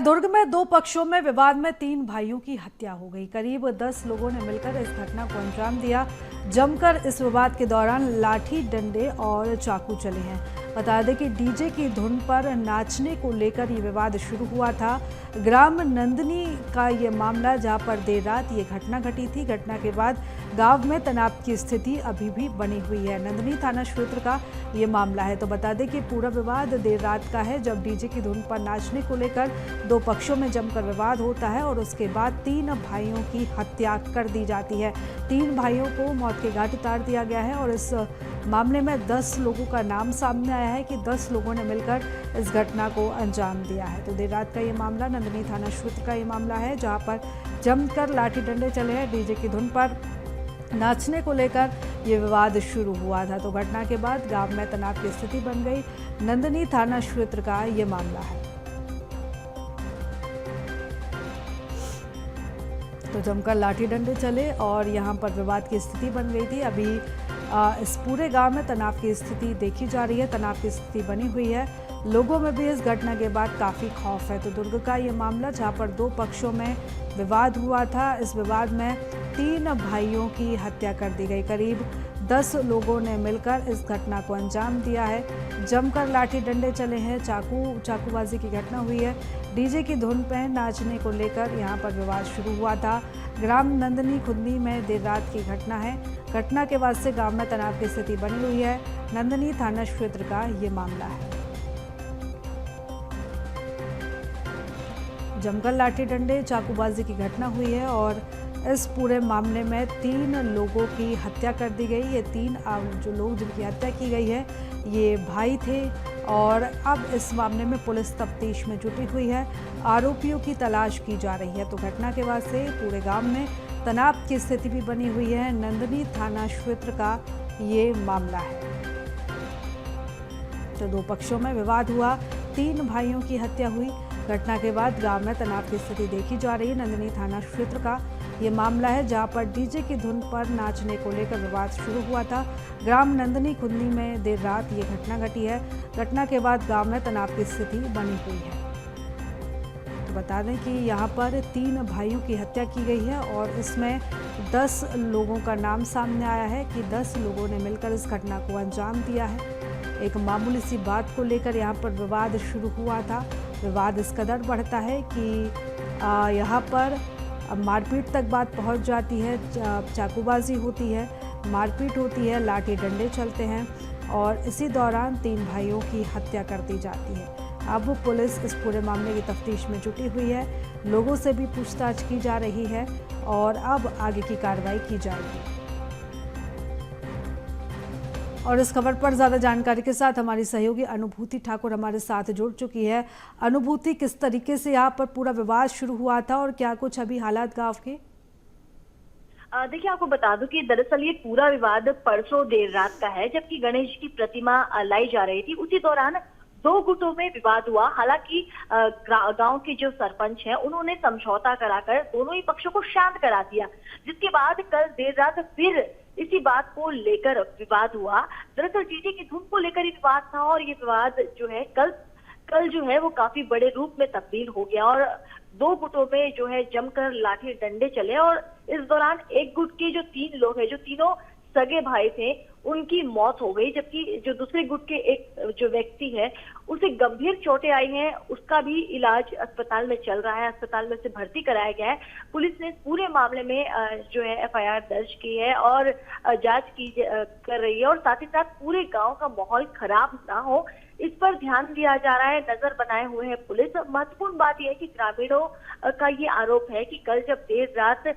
दुर्ग में दो पक्षों में विवाद में 3 भाइयों की हत्या हो गई। करीब 10 लोगों ने मिलकर इस घटना को अंजाम दिया। जमकर इस विवाद के दौरान लाठी, डंडे और चाकू चले हैं। बता दें कि डीजे की धुन पर नाचने को लेकर ये विवाद शुरू हुआ था। ग्राम नंदनी का ये मामला, जहां पर देर रात ये घटना घटी थी। घटना के बाद गांव में तनाव की स्थिति अभी भी बनी हुई है। नंदनी थाना क्षेत्र का ये मामला है। तो बता दें कि पूरा विवाद देर रात का है, जब डीजे की धुन पर नाचने को लेकर दो पक्षों में जमकर विवाद होता है और उसके बाद 3 भाइयों की हत्या कर दी जाती है। 3 भाइयों को मौत के घाट उतार दिया गया है और इस मामले में 10 लोगों का नाम सामने आया है कि 10 लोगों ने मिलकर इस घटना को अंजाम दिया है। तो देर रात का ये मामला नंदनी थाना क्षेत्र का ये मामला है, जहां पर जमकर लाठी डंडे चले हैं। डीजे की धुन पर नाचने को लेकर ये विवाद शुरू हुआ था। तो घटना के बाद गांव में तनाव की स्थिति बन गई। नंदनी थाना क्षेत्र का ये मामला है। तो जमकर लाठी डंडे चले और यहां पर विवाद की स्थिति बन गई थी। अभी इस पूरे गांव में तनाव की स्थिति देखी जा रही है, तनाव की स्थिति बनी हुई है। लोगों में भी इस घटना के बाद काफ़ी खौफ है। तो दुर्ग का ये मामला, जहां पर 2 पक्षों में विवाद हुआ था, इस विवाद में 3 भाइयों की हत्या कर दी गई। करीब 10 लोगों ने मिलकर इस घटना को अंजाम दिया है। जमकर लाठी डंडे चले हैं, चाकूबाजी की घटना हुई है। डीजे की धुन पर नाचने को लेकर यहाँ पर विवाद शुरू हुआ था। ग्राम नंदनी खुदनी में देर रात की घटना है। घटना के बाद से गांव में तनाव की स्थिति बनी हुई है। नंदनी थाना क्षेत्र का ये मामला है। जमकर लाठी डंडे चाकूबाजी की घटना हुई है और इस पूरे मामले में 3 लोगों की हत्या कर दी गई। ये 3 जो लोग जिनकी हत्या की गई है, ये भाई थे और अब इस मामले में पुलिस तफ्तीश में जुटी हुई है। आरोपियों की तलाश की जा रही है। तो घटना के बाद से पूरे गांव में तनाव की स्थिति भी बनी हुई है। नंदनी थाना क्षेत्र का ये मामला है। तो 2 पक्षों में विवाद हुआ, 3 भाइयों की हत्या हुई। घटना के बाद गांव में तनाव की स्थिति देखी जा रही है। नंदनी थाना क्षेत्र का ये मामला है, जहां पर डीजे की धुन पर नाचने को लेकर विवाद शुरू हुआ था। ग्राम नंदनी खुदनी में देर रात ये घटना घटी है। घटना के बाद गांव में तनाव की स्थिति बनी हुई है। तो बता दें कि यहाँ पर 3 भाइयों की हत्या की गई है और इसमें 10 लोगों का नाम सामने आया है कि 10 लोगों ने मिलकर इस घटना को अंजाम दिया है। एक मामूली सी बात को लेकर यहाँ पर विवाद शुरू हुआ था। विवाद इस कदर बढ़ता है कि यहाँ पर मारपीट तक बात पहुँच जाती है। चाकूबाजी होती है, मारपीट होती है, लाठी डंडे चलते हैं और इसी दौरान 3 भाइयों की हत्या कर दी जाती है। अब पुलिस इस पूरे मामले की तफ्तीश में जुटी हुई है। लोगों से भी पूछताछ की जा रही है और अब आगे की कार्रवाई की जाएगी। और इस खबर पर ज्यादा जानकारी के साथ हमारी सहयोगी अनुभूति ठाकुर हमारे साथ जुड़ चुकी है। अनुभूति, किस तरीके से यहाँ पर पूरा विवाद शुरू हुआ था और क्या कुछ अभी हालात गांव के? देखिए, आपको बता दूं कि दरअसल ये पूरा विवाद परसों देर रात का है, जबकि गणेश की प्रतिमा लाई जा रही थी। उसी दौरान 2 गुटों में विवाद हुआ। हालांकि गांव के जो सरपंच हैं, उन्होंने समझौता कराकर दोनों ही पक्षों को शांत करा दिया, जिसके बाद कल देर रात फिर इसी बात को लेकर विवाद हुआ। दरअसल डीजे की धुन को लेकर ही विवाद था और ये विवाद जो है कल जो है वो काफी बड़े रूप में तब्दील हो गया और 2 गुटों में जो है जमकर लाठी डंडे चले और इस दौरान एक गुट के जो 3 लोग हैं, जो तीनों सगे भाई थे, उनकी मौत हो गई, जबकि जो दूसरे गुट के एक जो व्यक्ति है, उसे गंभीर चोटें आई हैं। उसका भी इलाज अस्पताल में चल रहा है, अस्पताल में से भर्ती कराया गया है। पुलिस ने पूरे मामले में जो है एफआईआर दर्ज की है और जांच कर रही है और साथ ही साथ पूरे गांव का माहौल खराब ना हो, इस पर ध्यान दिया जा रहा है। नजर बनाए हुए है पुलिस। महत्वपूर्ण बात यह है कि ग्रामीणों का ये आरोप है कि कल जब देर रात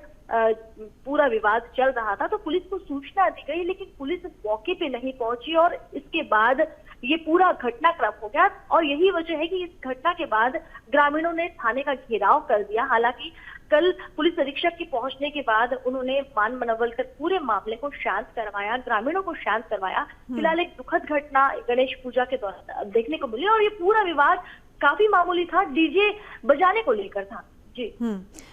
पूरा विवाद चल रहा था तो पुलिस को सूचना दी गई, लेकिन पुलिस मौके पे नहीं पहुंची और इसके बाद ये पूरा घटनाक्रम हो गया और यही वजह है कि इस घटना के बाद ग्रामीणों ने थाने का घेराव कर दिया। हालांकि कल पुलिस अधीक्षक के पहुंचने के बाद उन्होंने मान मनवल कर पूरे मामले को शांत करवाया, ग्रामीणों को शांत करवाया। फिलहाल एक दुखद घटना गणेश पूजा के दौरान देखने को मिली और ये पूरा विवाद काफी मामूली था, डीजे बजाने को लेकर था। जी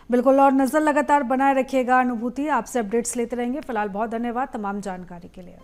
बिल्कुल, और नजर लगातार बनाए रखिएगा। अनुभूति, आपसे अपडेट्स लेते रहेंगे। फिलहाल बहुत धन्यवाद तमाम जानकारी के लिए।